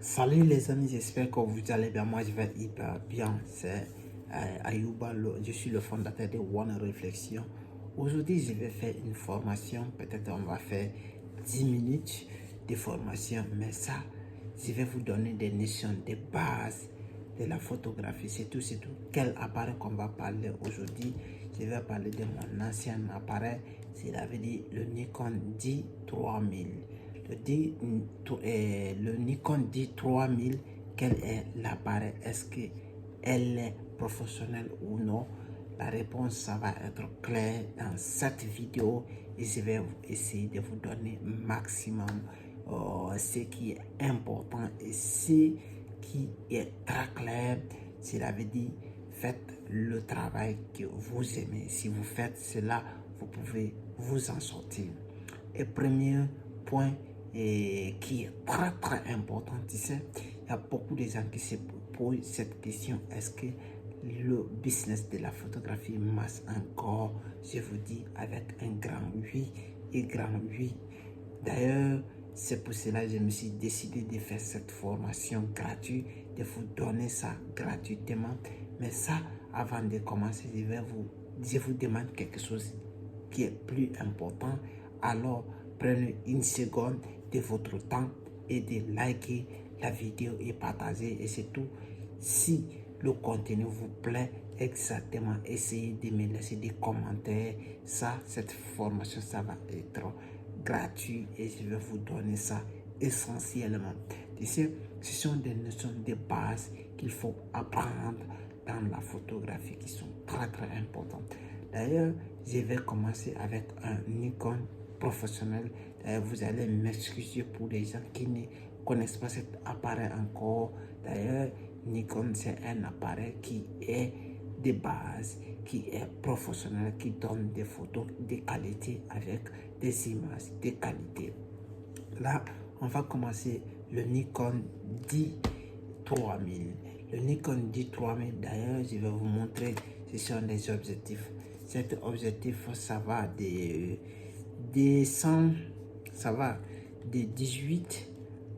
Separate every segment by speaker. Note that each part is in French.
Speaker 1: Salut les amis, j'espère que vous allez bien. Moi, je vais hyper bien. C'est Ayouba, je suis le fondateur de One Réflexion. Aujourd'hui, je vais faire une formation. Peut-être on va faire 10 minutes de formation, mais ça, je vais vous donner des notions de base de la photographie. C'est tout. Quel appareil qu'on va parler aujourd'hui? Je vais parler de mon ancien appareil, cela veut dire le Nikon D3000. Le Nikon D3000, quel est l'appareil? Est-ce qu'elle est professionnelle ou non? La réponse, ça va être clair dans cette vidéo et je vais essayer de vous donner maximum ce qui est important et ce qui est très clair. Cela veut dire, faites le travail que vous aimez. Si vous faites cela, vous pouvez vous en sortir. Et premier point qui est très important, tu sais, il y a beaucoup de gens qui se posent cette question: est-ce que le business de la photographie marche encore? Je vous dis avec un grand oui et grand oui. D'ailleurs, c'est pour cela que je me suis décidé de faire cette formation gratuite, de vous donner ça gratuitement. Mais ça, avant de commencer, je vous demande quelque chose qui est plus important. Alors, prenez une seconde de votre temps et de liker la vidéo et partager. Et c'est tout. Si le contenu vous plaît exactement, essayez de me laisser des commentaires. Ça, cette formation, ça va être gratuit et je vais vous donner ça essentiellement. Tu sais, ce sont des notions de base qu'il faut apprendre dans la photographie qui sont très importantes. D'ailleurs, je vais commencer avec un Nikon professionnel. D'ailleurs, vous allez m'excuser pour les gens qui ne connaissent pas cet appareil encore. D'ailleurs, Nikon, c'est un appareil qui est de base, qui est professionnel, qui donne des photos de qualité avec des images de qualité. Là, on va commencer le Nikon D3000. Le Nikon D3000, d'ailleurs, je vais vous montrer, ce sont des objectifs. Cet objectif, ça va ça va de 18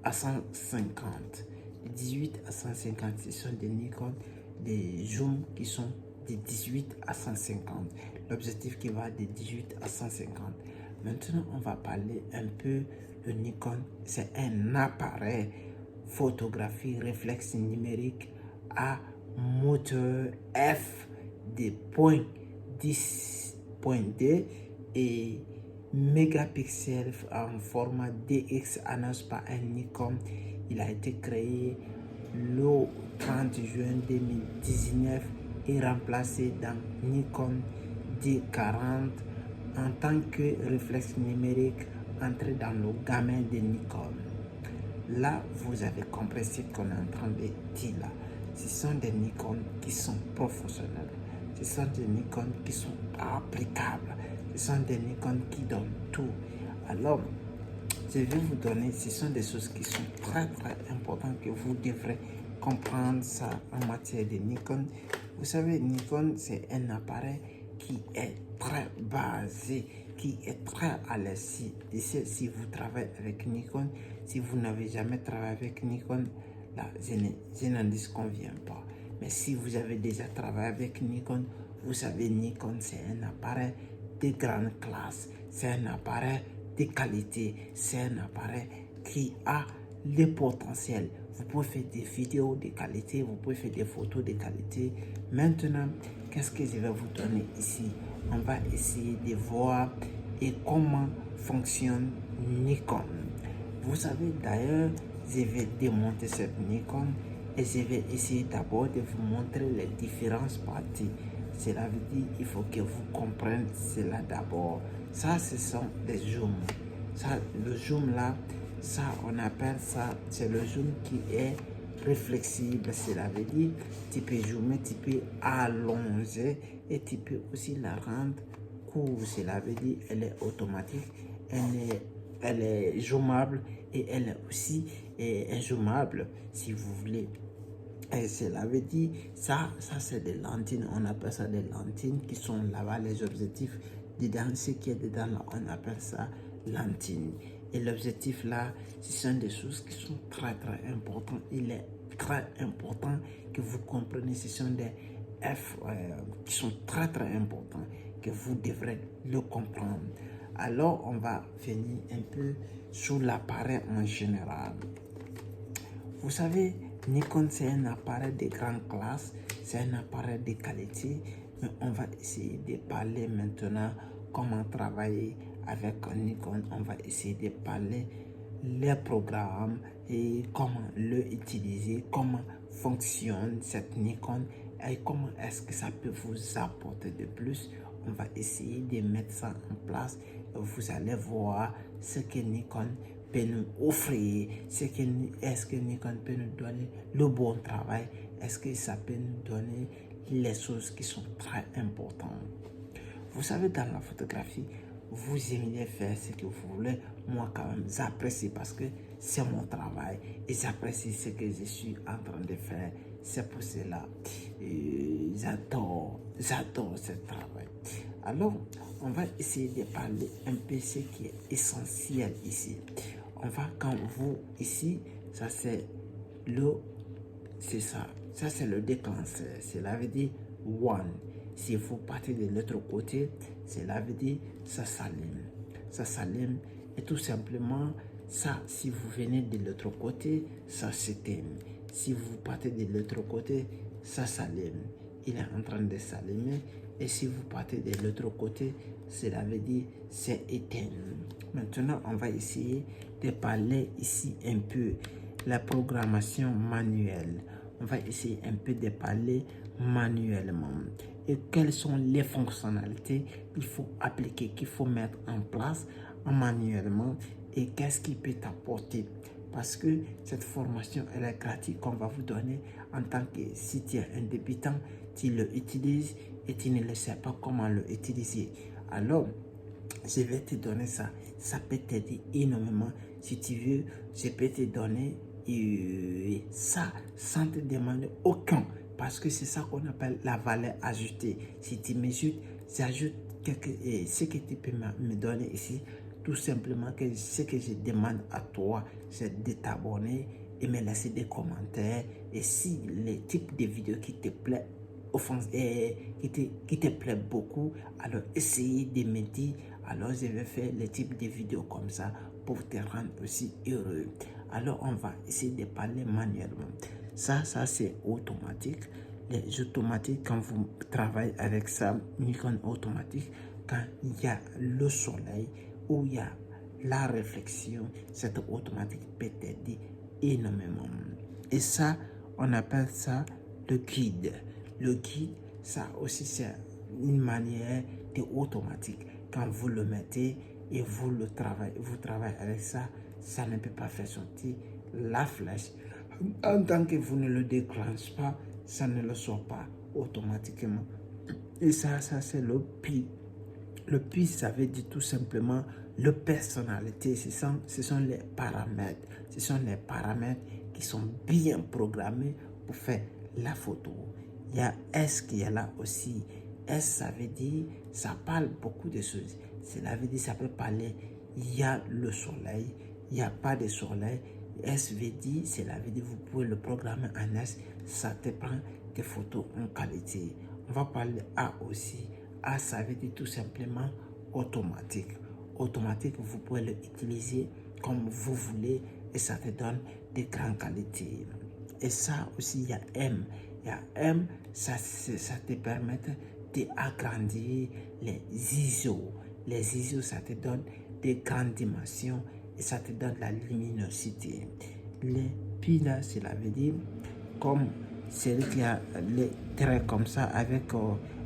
Speaker 1: à 150. De 18 à 150, ce sont des Nikon, des zooms qui sont de 18 à 150. L'objectif qui va de 18 à 150. Maintenant, on va parler un peu de Nikon. C'est un appareil photographie réflexe numérique à moteur f de 10.2 et mégapixels en format DX annoncé par un Nikon. Il a été créé le 30 juin 2019 et remplacé dans Nikon D40 en tant que réflexe numérique entré dans le gamin de Nikon. Là, vous avez compris ce qu'on est en train de dire là. Ce sont des Nikon qui sont professionnels. Ce sont des Nikon qui sont applicables. Ce sont des Nikon qui donnent tout. Alors, je vais vous donner, ce sont des choses qui sont très importantes que vous devrez comprendre ça en matière de Nikon. Vous savez, Nikon, c'est un appareil qui est très basé, qui est très à l'aise. Si vous travaillez avec Nikon, si vous n'avez jamais travaillé avec Nikon, là, je n'en disconviens pas. Mais si vous avez déjà travaillé avec Nikon, vous savez, Nikon, c'est un appareil de grande classe. C'est un appareil de qualité. C'est un appareil qui a le potentiel. Vous pouvez faire des vidéos de qualité, vous pouvez faire des photos de qualité. Maintenant, qu'est-ce que je vais vous donner ici? On va essayer de voir et comment fonctionne Nikon. Vous savez, d'ailleurs, je vais démonter cette Nikon et je vais essayer d'abord de vous montrer les différentes parties. Cela veut dire qu'il faut que vous compreniez cela d'abord. Ça, ce sont des zooms. Ça, le zoom là, ça, on appelle ça, c'est le zoom qui est réflexible. Cela veut dire tu peux zoomer, tu peux allonger et tu peux aussi la rendre courte. Cela veut dire elle est automatique, elle est zoomable et elle est aussi inzoomable si vous voulez. Et cela veut dire, ça c'est des lentilles, on appelle ça des lentilles qui sont là-bas, les objectifs dedans, ce qui est dedans là, on appelle ça lentilles. Et l'objectif là, ce sont des choses qui sont très importantes. Il est très important que vous compreniez, ce sont des F qui sont très importants, que vous devrez le comprendre. Alors, on va venir un peu sur l'appareil en général. Vous savez, Nikon, c'est un appareil de grande classe, c'est un appareil de qualité, mais on va essayer de parler maintenant comment travailler avec Nikon. On va essayer de parler les programmes et comment l'utiliser, comment fonctionne cette Nikon et comment est-ce que ça peut vous apporter de plus. On va essayer de mettre ça en place et vous allez voir ce que Nikon peut nous offrir, est-ce que Nikon peut nous donner le bon travail, est-ce que ça peut nous donner les choses qui sont très importantes. Vous savez, dans la photographie, vous aimez faire ce que vous voulez. Moi, quand même, j'apprécie parce que c'est mon travail et j'apprécie ce que je suis en train de faire. C'est pour cela j'adore ce travail. Alors, on va essayer de parler un peu de ce qui est essentiel ici. On va, quand vous, ici, ça c'est le déclencheur. Cela veut dire one. Si vous partez de l'autre côté, cela veut dire ça s'allume. Ça s'allume et tout simplement, ça, si vous venez de l'autre côté, ça s'éteint. Si vous partez de l'autre côté, ça s'allume. Il est en train de s'allumer. Et si vous partez de l'autre côté, cela veut dire c'est éteint. Maintenant, on va essayer de parler ici un peu la programmation manuelle. On va essayer un peu de parler manuellement. Et quelles sont les fonctionnalités qu'il faut appliquer, qu'il faut mettre en place manuellement et qu'est-ce qui peut t'apporter. Parce que cette formation, elle est gratuite qu'on va vous donner en tant que si tu es un débutant, tu l'utilises et tu ne le sais pas comment l'utiliser. Alors, je vais te donner ça. Ça peut t'aider énormément. Si tu veux, je peux te donner ça sans te demander aucun. Parce que c'est ça qu'on appelle la valeur ajoutée. Si tu m'ajoutes, j'ajoute ce que tu peux me donner ici. Tout simplement, que ce que je demande à toi, c'est de t'abonner et me laisser des commentaires. Et si les types de vidéos qui te plaisent, qui te plaît beaucoup, alors essayez de me dire, alors je vais faire le type de vidéos comme ça pour te rendre aussi heureux. Alors on va essayer de parler manuellement. Ça c'est automatique. Les automatiques, quand vous travaillez avec ça, Nikon automatique, quand il y a le soleil ou il y a la réflexion, cette automatique peut t'aider énormément. Et ça, on appelle ça le guide. Le guide, ça aussi c'est une manière de automatique. Quand vous le mettez et vous travaillez avec ça, ça ne peut pas faire sortir la flèche. En tant que vous ne le déclenchez pas, ça ne le sort pas automatiquement. Et ça c'est le pi. Le pi, ça veut dire tout simplement le personnalité. Ce sont les paramètres. Ce sont les paramètres qui sont bien programmés pour faire la photo. Il y a S qui est là aussi. S, ça veut dire, ça parle beaucoup de choses. Cela veut dire, ça peut parler, il y a le soleil, il n'y a pas de soleil. S veut dire, cela veut dire, vous pouvez le programmer en S, ça te prend des photos en qualité. On va parler A aussi. A, ça veut dire tout simplement automatique. Automatique, vous pouvez l'utiliser comme vous voulez et ça te donne de grandes qualités. Et ça aussi, il y a M. Il y a M, ça te permet d'agrandir les ISO. Les ISO, ça te donne des grandes dimensions et ça te donne la luminosité. Les pi là, cela veut dire comme celui qui a les traits comme ça avec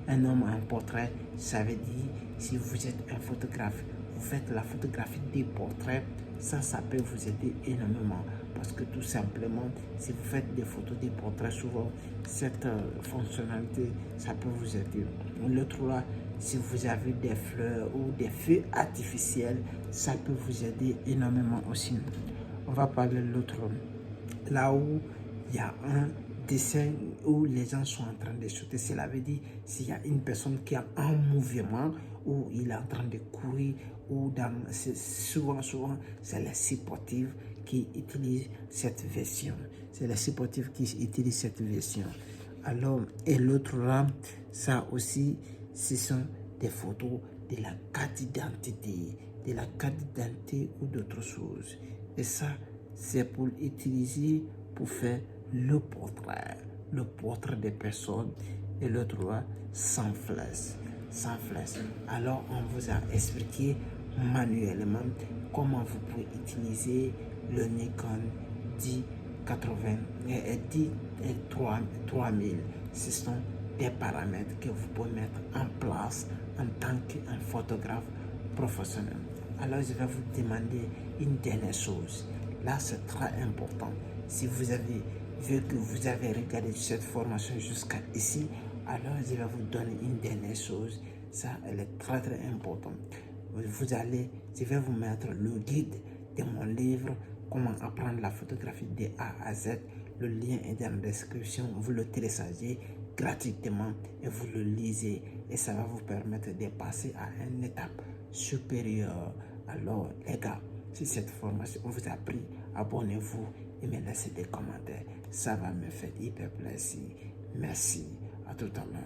Speaker 1: un homme en portrait, ça veut dire si vous êtes un photographe, vous faites la photographie des portraits, ça peut vous aider énormément. Parce que tout simplement, si vous faites des photos des portraits, souvent, cette fonctionnalité, ça peut vous aider. L'autre là, si vous avez des fleurs ou des feux artificiels, ça peut vous aider énormément aussi. On va parler de l'autre. Là où il y a un dessin où les gens sont en train de shooter, cela veut dire s'il y a une personne qui a un mouvement ou il est en train de courir, ou souvent, c'est les sportifs qui utilisent cette version. Alors, et l'autre là, ça aussi, ce sont des photos de la carte d'identité, ou d'autres choses. Et ça, c'est pour utiliser pour faire le portrait des personnes. Et l'autre là, sans flèche. Alors, on vous a expliqué manuellement comment vous pouvez utiliser le Nikon D3000. Ce sont des paramètres que vous pouvez mettre en place en tant qu'un photographe professionnel. Alors, je vais vous demander une dernière chose. Là, c'est très important. Si vous avez vu que vous avez regardé cette formation jusqu'à ici, alors je vais vous donner une dernière chose. Ça, elle est très importante. Je vais vous mettre le guide de mon livre Comment apprendre la photographie de A à Z. Le lien est dans la description. Vous le téléchargez gratuitement et vous le lisez, et ça va vous permettre de passer à une étape supérieure. Alors les gars, si cette formation vous a plu, abonnez-vous et me laissez des commentaires. Ça va me faire hyper plaisir. Merci. À tout à l'heure.